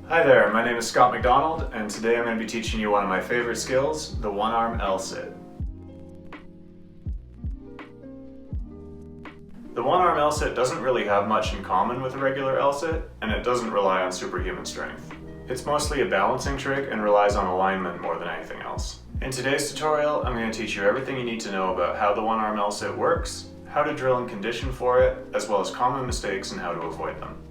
Hi there, my name is Scott McDonald, and today I'm going to be teaching you one of my favorite skills, the one-arm L-sit. The one-arm L-sit doesn't really have much in common with a regular L-sit, and it doesn't rely on superhuman strength. It's mostly a balancing trick and relies on alignment more than anything else. In today's tutorial, I'm going to teach you everything you need to know about how the one-arm L-sit works, how to drill and condition for it, as well as common mistakes and how to avoid them.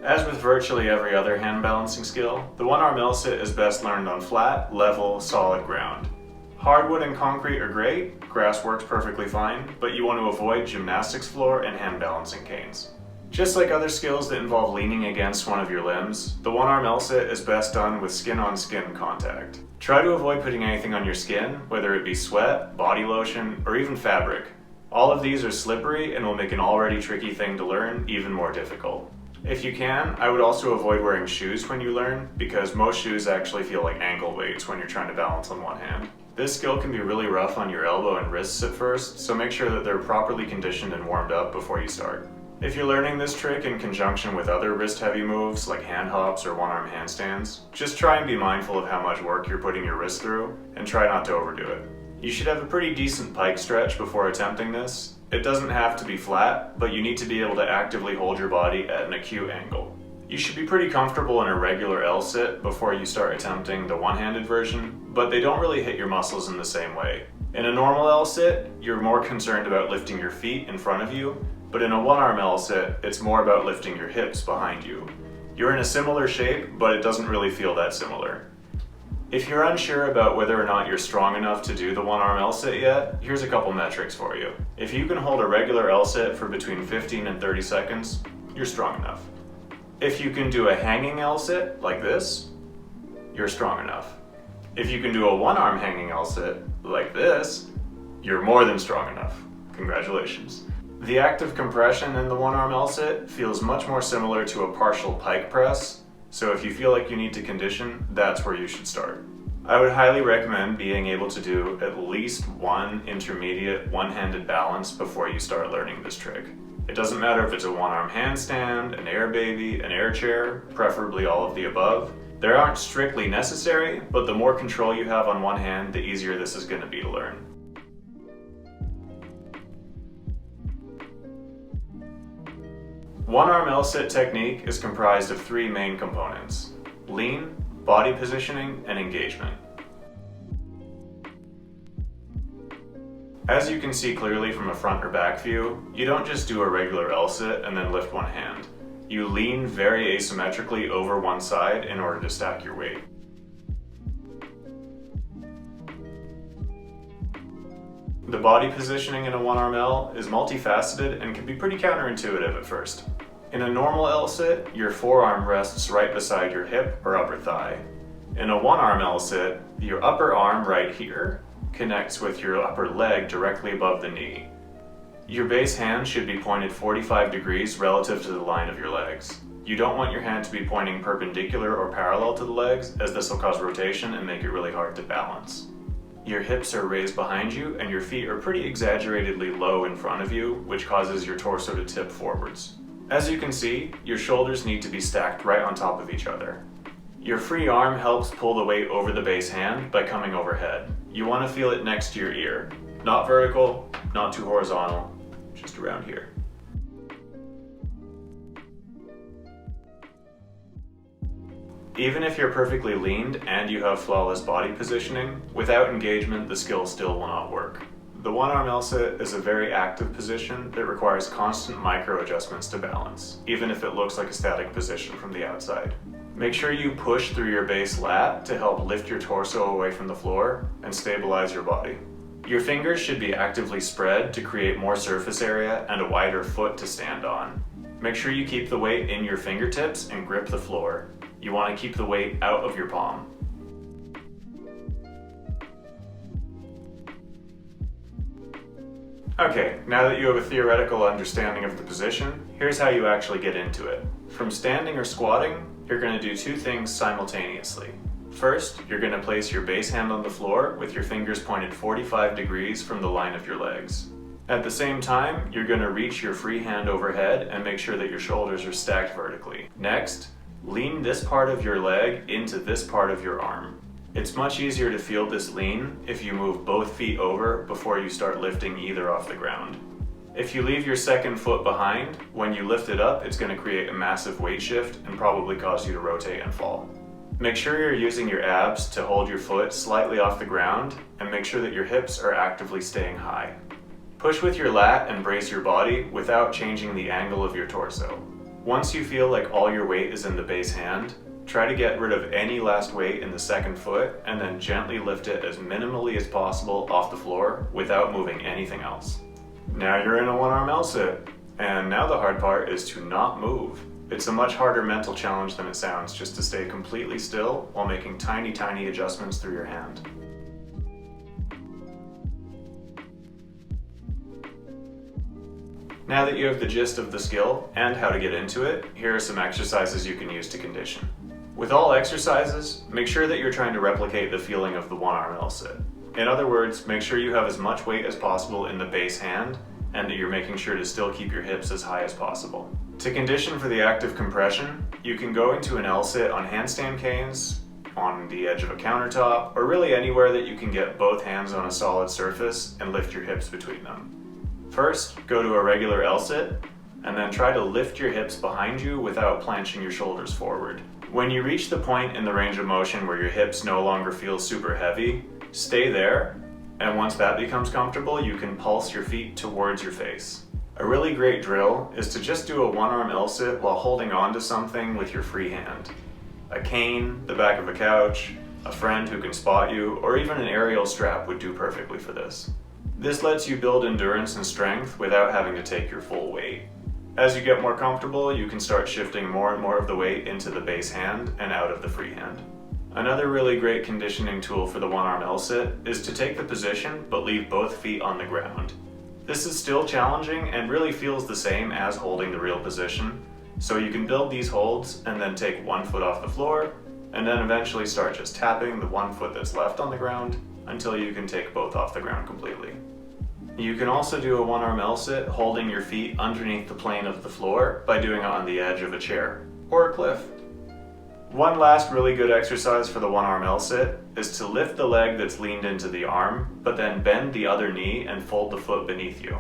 As with virtually every other hand balancing skill, the one-arm L-sit is best learned on flat, level, solid ground. Hardwood and concrete are great, grass works perfectly fine, but you want to avoid gymnastics floor and hand balancing canes. Just like other skills that involve leaning against one of your limbs, the one-arm L-sit is best done with skin-on-skin contact. Try to avoid putting anything on your skin, whether it be sweat, body lotion, or even fabric. All of these are slippery and will make an already tricky thing to learn even more difficult. If you can, I would also avoid wearing shoes when you learn, because most shoes actually feel like ankle weights when you're trying to balance on one hand. This skill can be really rough on your elbow and wrists at first, so make sure that they're properly conditioned and warmed up before you start. If you're learning this trick in conjunction with other wrist-heavy moves like hand hops or one-arm handstands, just try and be mindful of how much work you're putting your wrist through, and try not to overdo it. You should have a pretty decent pike stretch before attempting this. It doesn't have to be flat, but you need to be able to actively hold your body at an acute angle. You should be pretty comfortable in a regular L-sit before you start attempting the one-handed version, but they don't really hit your muscles in the same way. In a normal L-sit, you're more concerned about lifting your feet in front of you, but in a one-arm L-sit, it's more about lifting your hips behind you. You're in a similar shape, but it doesn't really feel that similar. If you're unsure about whether or not you're strong enough to do the one-arm L-sit yet, here's a couple metrics for you. If you can hold a regular L-sit for between 15 and 30 seconds, you're strong enough. If you can do a hanging L-sit like this, you're strong enough. If you can do a one-arm hanging L-sit like this, you're more than strong enough. Congratulations. The active compression in the one-arm L-sit feels much more similar to a partial pike press, so if you feel like you need to condition, that's where you should start. I would highly recommend being able to do at least one intermediate one-handed balance before you start learning this trick. It doesn't matter if it's a one-arm handstand, an air baby, an air chair, preferably all of the above. They aren't strictly necessary, but the more control you have on one hand, the easier this is going to be to learn. One-arm L-sit technique is comprised of three main components: lean, body positioning, and engagement. As you can see clearly from a front or back view, you don't just do a regular L-sit and then lift one hand. You lean very asymmetrically over one side in order to stack your weight. The body positioning in a one-arm L is multifaceted and can be pretty counterintuitive at first. In a normal L-sit, your forearm rests right beside your hip or upper thigh. In a one-arm L-sit, your upper arm right here connects with your upper leg directly above the knee. Your base hand should be pointed 45 degrees relative to the line of your legs. You don't want your hand to be pointing perpendicular or parallel to the legs, as this will cause rotation and make it really hard to balance. Your hips are raised behind you and your feet are pretty exaggeratedly low in front of you, which causes your torso to tip forwards. As you can see, your shoulders need to be stacked right on top of each other. Your free arm helps pull the weight over the base hand by coming overhead. You want to feel it next to your ear. Not vertical, not too horizontal, just around here. Even if you're perfectly leaned and you have flawless body positioning, without engagement the skill still will not work. The one-arm L-sit is a very active position that requires constant micro adjustments to balance, even if it looks like a static position from the outside. Make sure you push through your base lat to help lift your torso away from the floor and stabilize your body. Your fingers should be actively spread to create more surface area and a wider foot to stand on. Make sure you keep the weight in your fingertips and grip the floor. You want to keep the weight out of your palm. Okay, now that you have a theoretical understanding of the position, here's how you actually get into it. From standing or squatting, you're going to do two things simultaneously. First, you're going to place your base hand on the floor with your fingers pointed 45 degrees from the line of your legs. At the same time, you're going to reach your free hand overhead and make sure that your shoulders are stacked vertically. Next, lean this part of your leg into this part of your arm. It's much easier to feel this lean if you move both feet over before you start lifting either off the ground. If you leave your second foot behind, when you lift it up, it's going to create a massive weight shift and probably cause you to rotate and fall. Make sure you're using your abs to hold your foot slightly off the ground and make sure that your hips are actively staying high. Push with your lat and brace your body without changing the angle of your torso. Once you feel like all your weight is in the base hand, try to get rid of any last weight in the second foot and then gently lift it as minimally as possible off the floor without moving anything else. Now you're in a one-arm L-sit, and now the hard part is to not move. It's a much harder mental challenge than it sounds just to stay completely still while making tiny adjustments through your hand. Now that you have the gist of the skill and how to get into it, here are some exercises you can use to condition. With all exercises, make sure that you're trying to replicate the feeling of the one-arm L-sit. In other words, make sure you have as much weight as possible in the base hand and that you're making sure to still keep your hips as high as possible. To condition for the active compression, you can go into an L-sit on handstand canes, on the edge of a countertop, or really anywhere that you can get both hands on a solid surface and lift your hips between them. First, go to a regular L-sit, and then try to lift your hips behind you without planching your shoulders forward. When you reach the point in the range of motion where your hips no longer feel super heavy, stay there, and once that becomes comfortable, you can pulse your feet towards your face. A really great drill is to just do a one-arm L-sit while holding on to something with your free hand. A cane, the back of a couch, a friend who can spot you, or even an aerial strap would do perfectly for this. This lets you build endurance and strength without having to take your full weight. As you get more comfortable, you can start shifting more and more of the weight into the base hand and out of the free hand. Another really great conditioning tool for the one-arm L-sit is to take the position but leave both feet on the ground. This is still challenging and really feels the same as holding the real position, so you can build these holds and then take one foot off the floor and then eventually start just tapping the one foot that's left on the ground until you can take both off the ground completely. You can also do a one-arm L-sit holding your feet underneath the plane of the floor by doing it on the edge of a chair or a cliff. One last really good exercise for the one-arm L-sit is to lift the leg that's leaned into the arm, but then bend the other knee and fold the foot beneath you.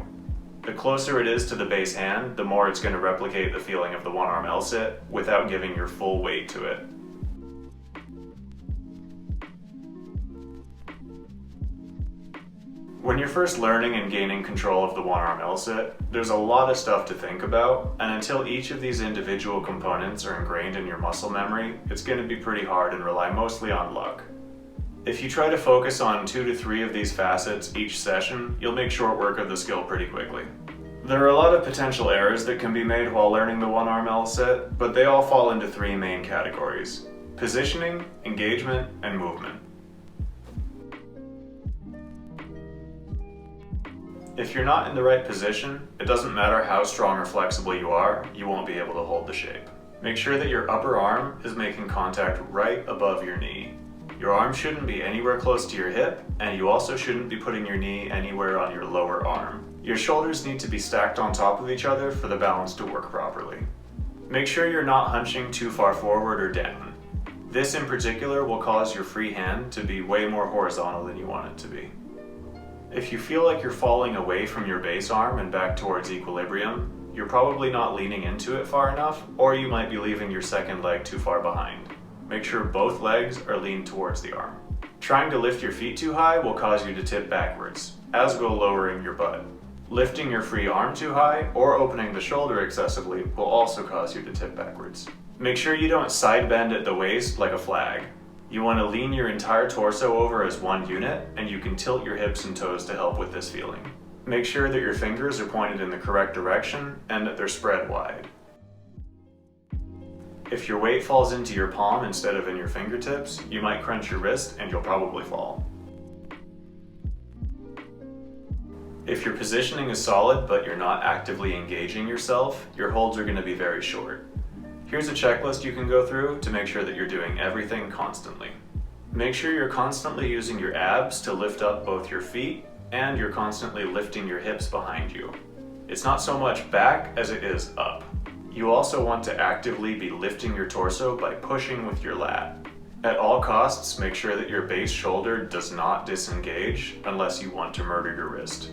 The closer it is to the base hand, the more it's going to replicate the feeling of the one-arm L-sit without giving your full weight to it. When you're first learning and gaining control of the one-arm L-sit, there's a lot of stuff to think about, and until each of these individual components are ingrained in your muscle memory, it's going to be pretty hard and rely mostly on luck. If you try to focus on 2 to 3 of these facets each session, you'll make short work of the skill pretty quickly. There are a lot of potential errors that can be made while learning the one-arm L-sit, but they all fall into 3 main categories: positioning, engagement, and movement. If you're not in the right position, it doesn't matter how strong or flexible you are, you won't be able to hold the shape. Make sure that your upper arm is making contact right above your knee. Your arm shouldn't be anywhere close to your hip, and you also shouldn't be putting your knee anywhere on your lower arm. Your shoulders need to be stacked on top of each other for the balance to work properly. Make sure you're not hunching too far forward or down. This in particular will cause your free hand to be way more horizontal than you want it to be. If you feel like you're falling away from your base arm and back towards equilibrium, you're probably not leaning into it far enough, or you might be leaving your second leg too far behind. Make sure both legs are leaned towards the arm. Trying to lift your feet too high will cause you to tip backwards, as will lowering your butt. Lifting your free arm too high or opening the shoulder excessively will also cause you to tip backwards. Make sure you don't side bend at the waist like a flag. You want to lean your entire torso over as one unit, and you can tilt your hips and toes to help with this feeling. Make sure that your fingers are pointed in the correct direction and that they're spread wide. If your weight falls into your palm instead of in your fingertips, you might crunch your wrist and you'll probably fall. If your positioning is solid but you're not actively engaging yourself, your holds are going to be very short. Here's a checklist you can go through to make sure that you're doing everything constantly. Make sure you're constantly using your abs to lift up both your feet and you're constantly lifting your hips behind you. It's not so much back as it is up. You also want to actively be lifting your torso by pushing with your lat. At all costs, make sure that your base shoulder does not disengage unless you want to murder your wrist.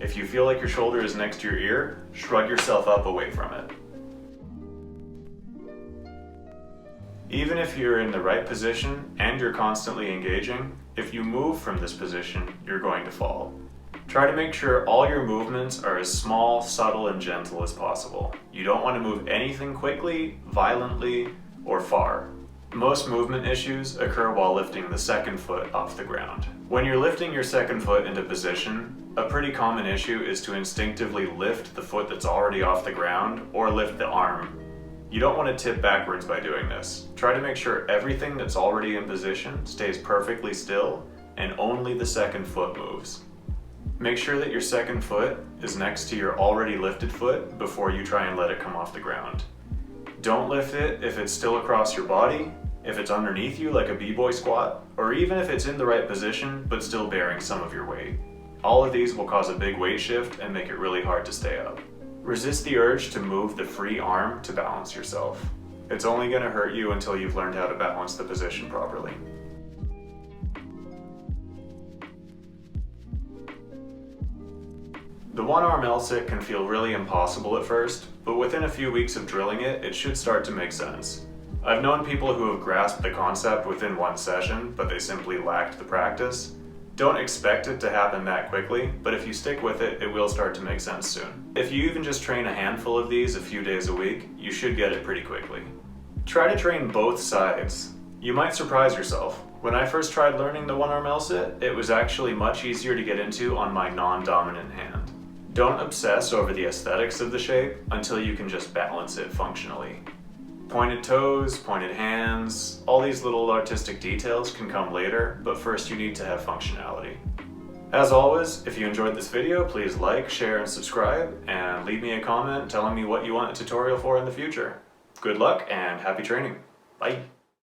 If you feel like your shoulder is next to your ear, shrug yourself up away from it. Even if you're in the right position and you're constantly engaging, if you move from this position, you're going to fall. Try to make sure all your movements are as small, subtle, and gentle as possible. You don't want to move anything quickly, violently, or far. Most movement issues occur while lifting the second foot off the ground. When you're lifting your second foot into position, a pretty common issue is to instinctively lift the foot that's already off the ground or lift the arm. You don't want to tip backwards by doing this. Try to make sure everything that's already in position stays perfectly still and only the second foot moves. Make sure that your second foot is next to your already lifted foot before you try and let it come off the ground. Don't lift it if it's still across your body, if it's underneath you like a b-boy squat, or even if it's in the right position but still bearing some of your weight. All of these will cause a big weight shift and make it really hard to stay up. Resist the urge to move the free arm to balance yourself. It's only going to hurt you until you've learned how to balance the position properly. The one-arm L-sit can feel really impossible at first, but within a few weeks of drilling it, it should start to make sense. I've known people who have grasped the concept within one session, but they simply lacked the practice. Don't expect it to happen that quickly, but if you stick with it, it will start to make sense soon. If you even just train a handful of these a few days a week, you should get it pretty quickly. Try to train both sides. You might surprise yourself. When I first tried learning the one-arm L-sit, it was actually much easier to get into on my non-dominant hand. Don't obsess over the aesthetics of the shape until you can just balance it functionally. Pointed toes, pointed hands, all these little artistic details can come later, but first you need to have functionality. As always, if you enjoyed this video, please like, share, and subscribe, and leave me a comment telling me what you want a tutorial for in the future. Good luck and happy training. Bye.